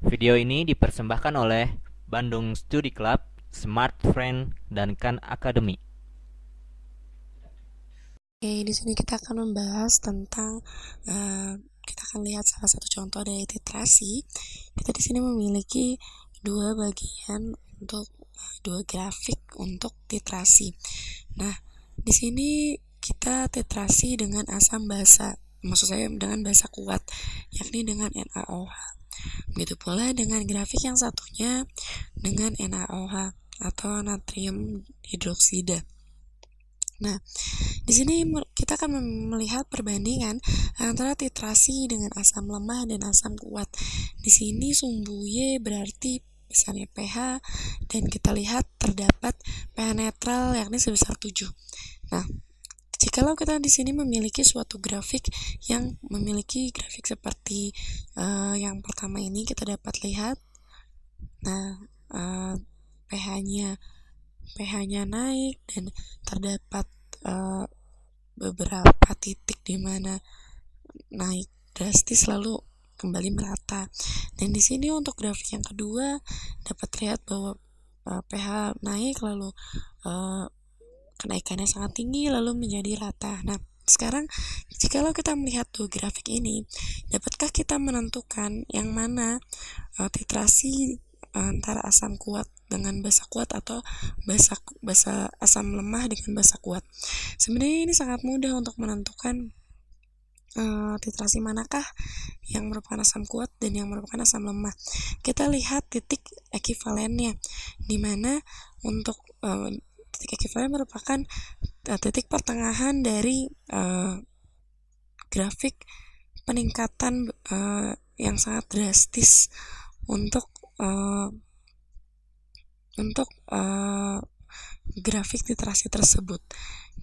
Video ini dipersembahkan oleh Bandung Study Club, Smart Friend, dan Khan Academy. Oke, di sini kita akan membahas tentang kita akan lihat salah satu contoh dari titrasi. Kita di sini memiliki dua bagian untuk dua grafik untuk titrasi. Nah, di sini kita titrasi dengan asam basa, maksud saya dengan basa kuat, yakni dengan NaOH. Begitu pula dengan grafik yang satunya dengan NaOH atau natrium hidroksida. Nah, di sini kita akan melihat perbandingan antara titrasi dengan asam lemah dan asam kuat. Di sini sumbu Y berarti besarnya pH, dan kita lihat terdapat pH netral yakni sebesar 7. Nah, jikalau kita di sini memiliki suatu grafik yang memiliki grafik seperti yang pertama ini, kita dapat lihat. Nah, pH-nya naik dan terdapat beberapa titik di mana naik drastis lalu kembali merata. Dan di sini untuk grafik yang kedua dapat terlihat bahwa pH naik lalu kenaikannya sangat tinggi lalu menjadi rata. Nah, sekarang jikalau kita melihat dua grafik ini, dapatkah kita menentukan yang mana titrasi antara asam kuat dengan basa kuat atau basa asam lemah dengan basa kuat? Sebenarnya ini sangat mudah untuk menentukan titrasi manakah yang merupakan asam kuat dan yang merupakan asam lemah. Kita lihat titik ekivalennya, di mana untuk titik ekivalen merupakan titik pertengahan dari grafik peningkatan yang sangat drastis untuk grafik titrasi tersebut.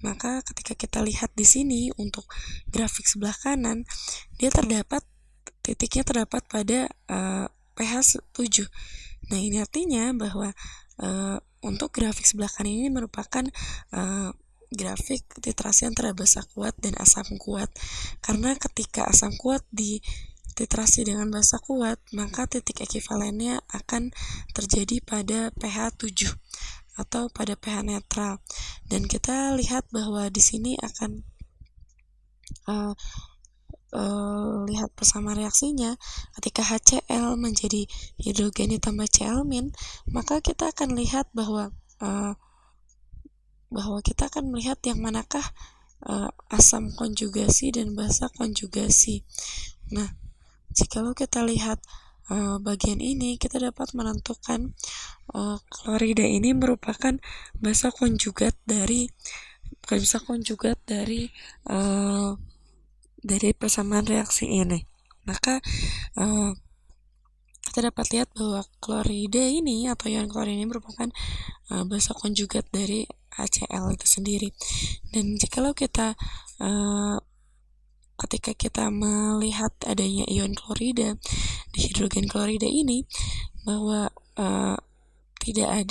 Maka ketika kita lihat di sini untuk grafik sebelah kanan, titiknya terdapat pada pH 7. Nah, ini artinya bahwa untuk grafik sebelah kanan ini merupakan grafik titrasi antara basa kuat dan asam kuat. Karena ketika asam kuat di titrasi dengan basa kuat, maka titik ekivalennya akan terjadi pada pH 7 atau pada pH netral. Dan kita lihat bahwa di sini akan lihat bersama reaksinya. Ketika HCl menjadi hidrogen ditambah Cl-, maka kita akan lihat bahwa kita akan melihat yang manakah asam konjugasi dan basa konjugasi. Nah, jikalau kita lihat bagian ini, kita dapat menentukan klorida ini merupakan basa konjugat dari persamaan reaksi ini. Maka kita dapat lihat bahwa klorida ini atau ion klorin ini merupakan basa konjugat dari HCl itu sendiri. Dan jikalau kita ketika kita melihat adanya ion klorida di hidrogen klorida ini, bahwa jika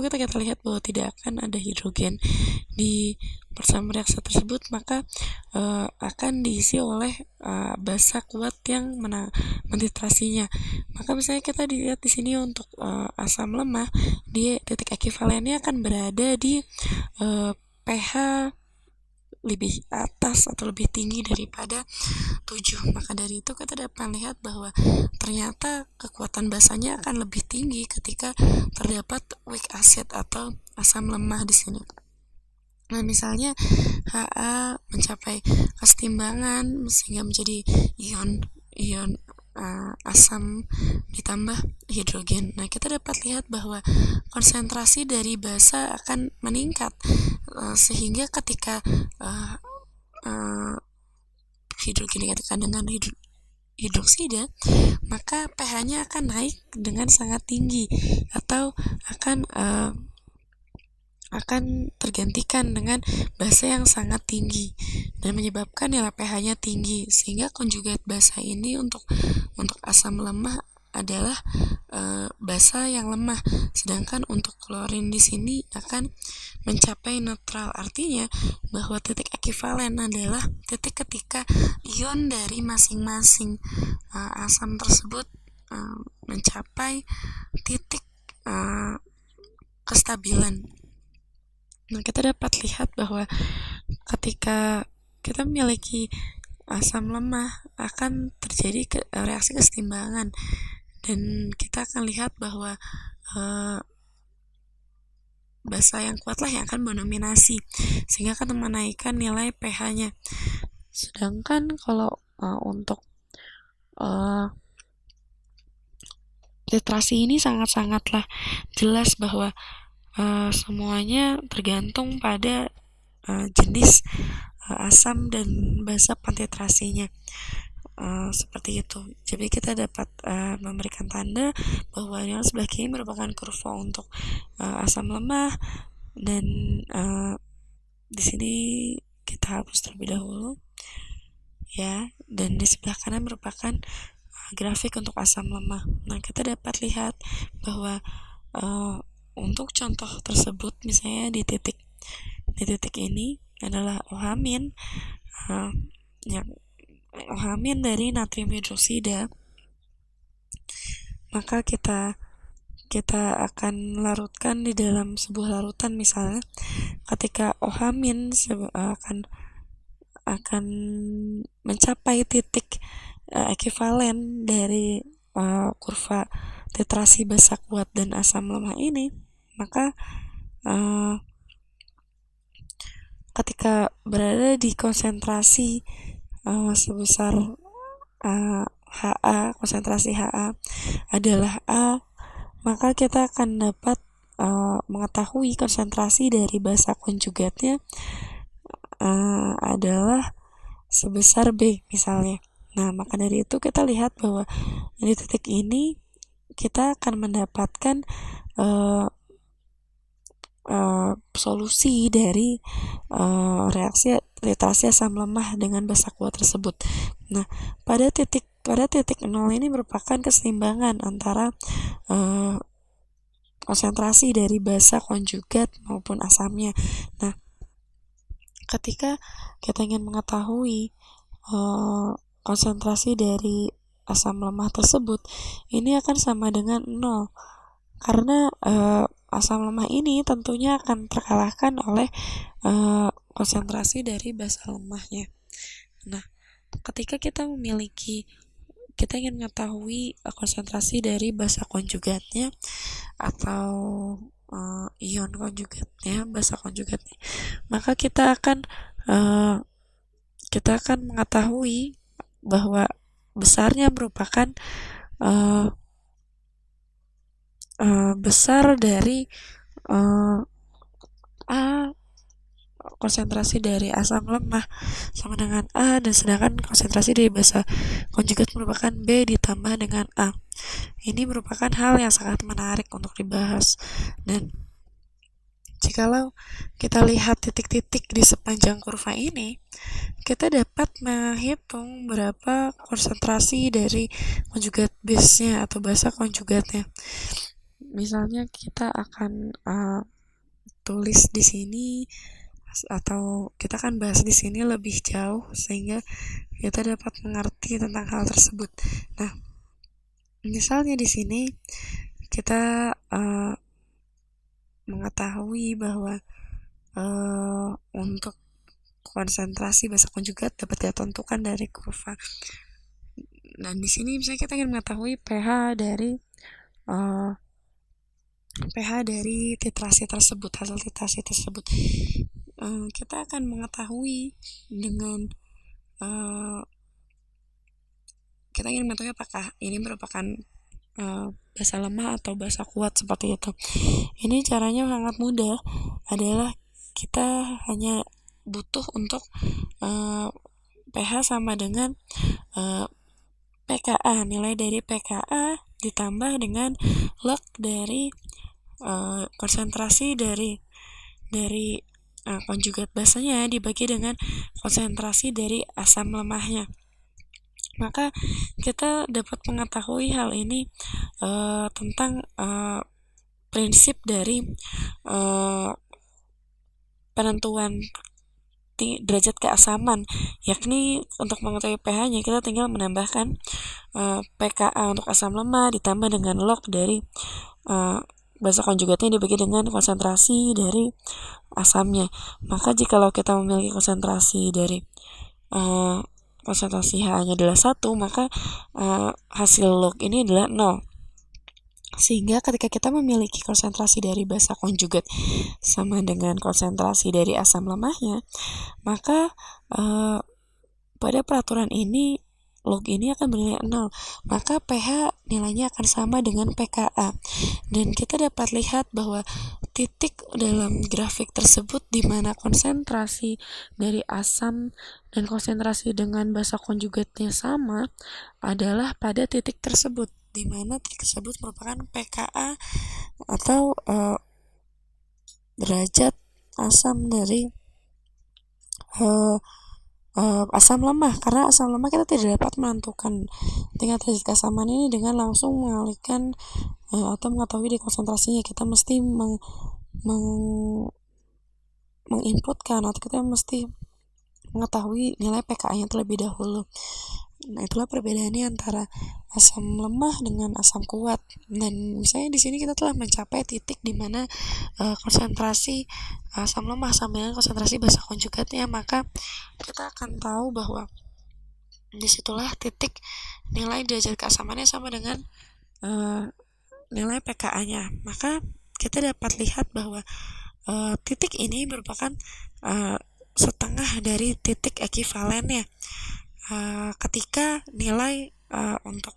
kita lihat bahwa tidak akan ada hidrogen di persamaan reaksi tersebut, maka akan diisi oleh basa kuat yang mentitrasinya. Maka misalnya kita dilihat di sini untuk asam lemah, dia titik ekivalennya akan berada di pH lebih atas atau lebih tinggi daripada 7. Maka dari itu kita dapat melihat bahwa ternyata kekuatan basanya akan lebih tinggi ketika terdapat weak acid atau asam lemah di sini. Nah, misalnya Ha mencapai kesetimbangan sehingga menjadi ion asam ditambah hidrogen. Nah, kita dapat lihat bahwa konsentrasi dari basa akan meningkat sehingga ketika hidrogen dikatakan dengan hidroksida, maka pH-nya akan naik dengan sangat tinggi atau akan tergantikan dengan basa yang sangat tinggi dan menyebabkan nilai pH-nya tinggi, sehingga konjugat basa ini untuk asam lemah adalah basa yang lemah, sedangkan untuk klorin di sini akan mencapai netral. Artinya bahwa titik ekivalen adalah titik ketika ion dari masing-masing asam tersebut mencapai titik kestabilan. Nah, kita dapat lihat bahwa ketika kita memiliki asam lemah akan terjadi reaksi kesetimbangan, dan kita akan lihat bahwa basa yang kuatlah yang akan mendominasi sehingga akan menaikkan nilai pH-nya. Sedangkan kalau untuk literasi ini sangat-sangatlah jelas bahwa semuanya tergantung pada jenis asam dan basa pantitrasinya. Seperti itu. Jadi kita dapat memberikan tanda bahwa yang sebelah kiri merupakan kurva untuk asam lemah, dan di sini kita hapus terlebih dahulu ya, dan di sebelah kanan merupakan grafik untuk asam lemah. Nah, kita dapat lihat bahwa untuk contoh tersebut misalnya di titik ini adalah OH- yang OH- dari natrium hidroksida, maka kita akan larutkan di dalam sebuah larutan. Misalnya ketika OH- akan mencapai titik ekivalen dari kurva titrasi basa kuat dan asam lemah ini, maka ketika berada di konsentrasi sebesar HA, konsentrasi HA adalah A, maka kita akan dapat mengetahui konsentrasi dari basa konjugatnya adalah sebesar B misalnya. Nah, maka dari itu kita lihat bahwa di titik ini kita akan mendapatkan solusi dari reaksi titrasi asam lemah dengan basa kuat tersebut. Nah, pada titik 0 ini merupakan keseimbangan antara konsentrasi dari basa konjugat maupun asamnya. Nah, ketika kita ingin mengetahui konsentrasi dari asam lemah tersebut, ini akan sama dengan 0, karena asam lemah ini tentunya akan terkalahkan oleh konsentrasi dari basa lemahnya. Nah, ketika kita ingin mengetahui konsentrasi dari basa konjugatnya atau ion konjugatnya, basa konjugatnya, maka kita akan mengetahui bahwa besarnya merupakan besar dari A, konsentrasi dari asam lemah sama dengan A, dan sedangkan konsentrasi dari basa konjugat merupakan B ditambah dengan A. Ini merupakan hal yang sangat menarik untuk dibahas, dan jikalau kita lihat titik-titik di sepanjang kurva ini, kita dapat menghitung berapa konsentrasi dari konjugat base-nya atau basa konjugatnya. Misalnya kita akan tulis di sini, atau kita akan bahas di sini lebih jauh sehingga kita dapat mengerti tentang hal tersebut. Nah, misalnya di sini kita mengetahui bahwa untuk konsentrasi basa konjugat dapat ditentukan dari kurva. Dan di sini misalnya kita ingin mengetahui pH dari titrasi tersebut, hasil titrasi tersebut. Kita akan mengetahui dengan kita ingin mengetahui apakah ini merupakan basa lemah atau basa kuat, seperti itu. Ini caranya sangat mudah, adalah kita hanya butuh untuk pH sama dengan pKa, nilai dari pKa ditambah dengan log dari konsentrasi dari konjugat basanya dibagi dengan konsentrasi dari asam lemahnya. Maka kita dapat mengetahui hal ini tentang prinsip dari penentuan derajat keasaman, yakni untuk mengetahui pH-nya kita tinggal menambahkan pKa untuk asam lemah ditambah dengan log dari basa konjugatnya dibagi dengan konsentrasi dari asamnya. Maka jikalau kita memiliki konsentrasi dari konsentrasi H-nya adalah 1, maka hasil log ini adalah 0. Sehingga ketika kita memiliki konsentrasi dari basa konjugat sama dengan konsentrasi dari asam lemahnya, maka pada peraturan ini log ini akan bernilai 0, maka pH nilainya akan sama dengan pKa. Dan kita dapat lihat bahwa titik dalam grafik tersebut di mana konsentrasi dari asam dan konsentrasi dengan basa konjugatnya sama adalah pada titik tersebut, di mana titik tersebut merupakan pKa atau derajat asam dari asam lemah. Karena asam lemah kita tidak dapat menentukan tingkat derajat keasaman ini dengan langsung mengalihkan atau mengetahui di konsentrasinya. Kita mesti menginputkan atau kita mesti mengetahui nilai pKa-nya terlebih dahulu. Nah, itulah perbedaannya antara asam lemah dengan asam kuat. Dan misalnya di sini kita telah mencapai titik di mana konsentrasi asam lemah sama dengan konsentrasi basa konjugatnya, maka kita akan tahu bahwa disitulah titik nilai derajat keasamannya sama dengan nilai pKa-nya. Maka kita dapat lihat bahwa titik ini merupakan setengah dari titik ekivalennya ketika nilai untuk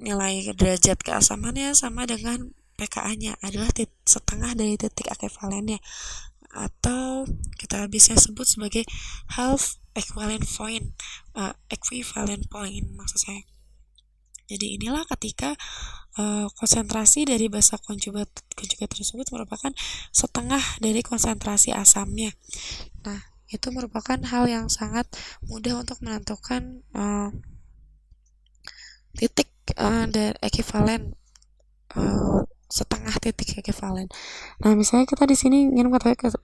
nilai derajat keasamannya sama dengan pKa-nya adalah setengah dari titik ekivalennya, atau kita bisa sebut sebagai half equivalent point, maksud saya. Jadi inilah ketika konsentrasi dari basa konjugat tersebut merupakan setengah dari konsentrasi asamnya. Nah, itu merupakan hal yang sangat mudah untuk menentukan titik dan ekivalen, setengah titik ekivalen. Nah, misalnya kita di sini ingin mengetahui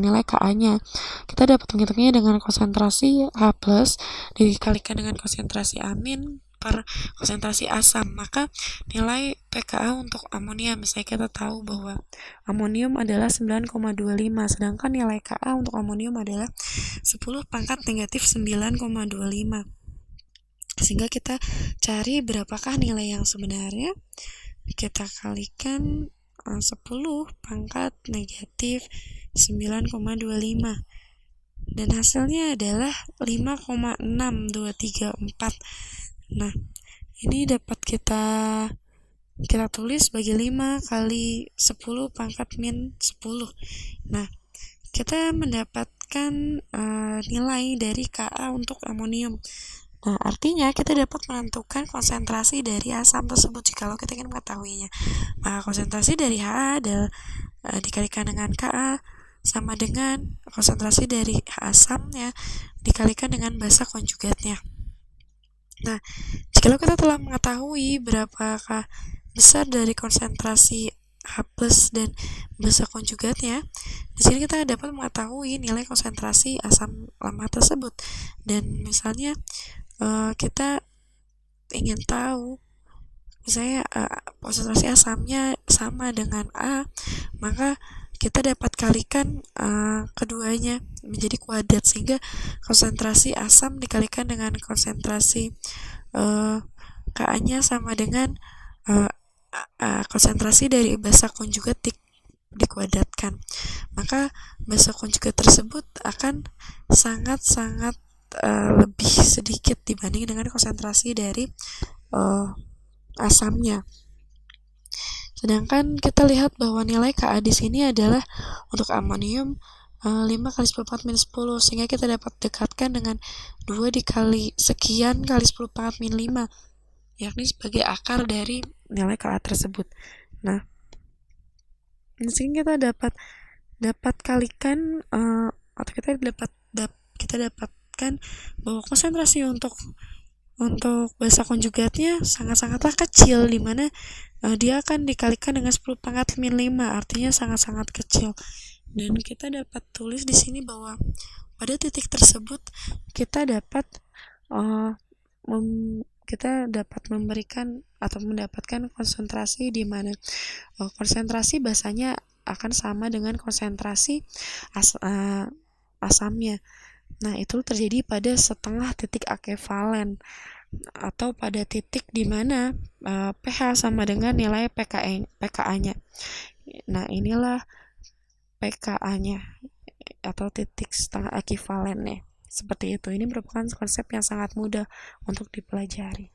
nilai Ka-nya, kita dapat menghitungnya dengan konsentrasi H+ dikalikan dengan konsentrasi amin per konsentrasi asam. Maka nilai pKa untuk amonium, misalnya kita tahu bahwa amonium adalah 9,25, sedangkan nilai Ka untuk amonium adalah 10⁻⁻⁴, sehingga kita cari berapakah nilai yang sebenarnya. Kita kalikan 10⁻⁻⁴ dan hasilnya adalah 5,6234. Nah, ini dapat kita tulis sebagai 5 kali 10⁻⁻⁻. Nah, kita mendapatkan nilai dari Ka untuk amonium. Nah, artinya kita dapat menentukan konsentrasi dari asam tersebut jikalau kita ingin mengetahuinya. Maka konsentrasi dari H dikalikan dengan Ka sama dengan konsentrasi dari asamnya dikalikan dengan basa konjugatnya. Nah, jikalau kita telah mengetahui berapakah besar dari konsentrasi H+ dan basa konjugatnya, di sini kita dapat mengetahui nilai konsentrasi asam lemah tersebut. Dan misalnya kita ingin tahu misalnya konsentrasi asamnya sama dengan A, maka kita dapat kalikan keduanya menjadi kuadrat, sehingga konsentrasi asam dikalikan dengan konsentrasi Ka-nya sama dengan konsentrasi dari basa konjugat dikuadratkan. Maka basa konjugat tersebut akan sangat-sangat lebih sedikit dibanding dengan konsentrasi dari asamnya. Sedangkan kita lihat bahwa nilai Ka di sini adalah untuk amonium 5 kali 10⁻⁻⁴, sehingga kita dapat dekatkan dengan 2 dikali sekian kali 10⁻⁻⁵, yakni sebagai akar dari nilai Ka tersebut. Nah, sehingga kita dapat kalikan atau kita dapatkan bahwa konsentrasi untuk basa konjugatnya sangat-sangatlah kecil, di mana dia akan dikalikan dengan 10⁻⁵, artinya sangat-sangat kecil. Dan kita dapat tulis di sini bahwa pada titik tersebut kita dapat eh, kita dapat memberikan atau mendapatkan konsentrasi di mana konsentrasi bahasanya akan sama dengan konsentrasi asamnya. Nah, itu terjadi pada setengah titik ekivalen atau pada titik di mana pH sama dengan nilai pKa-nya. Nah, inilah pKa-nya atau titik setengah ekivalennya. Seperti itu. Ini merupakan konsep yang sangat mudah untuk dipelajari.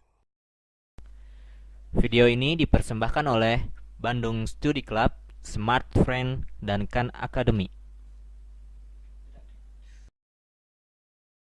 Video ini dipersembahkan oleh Bandung Study Club, Smart Friend, dan Khan Academy.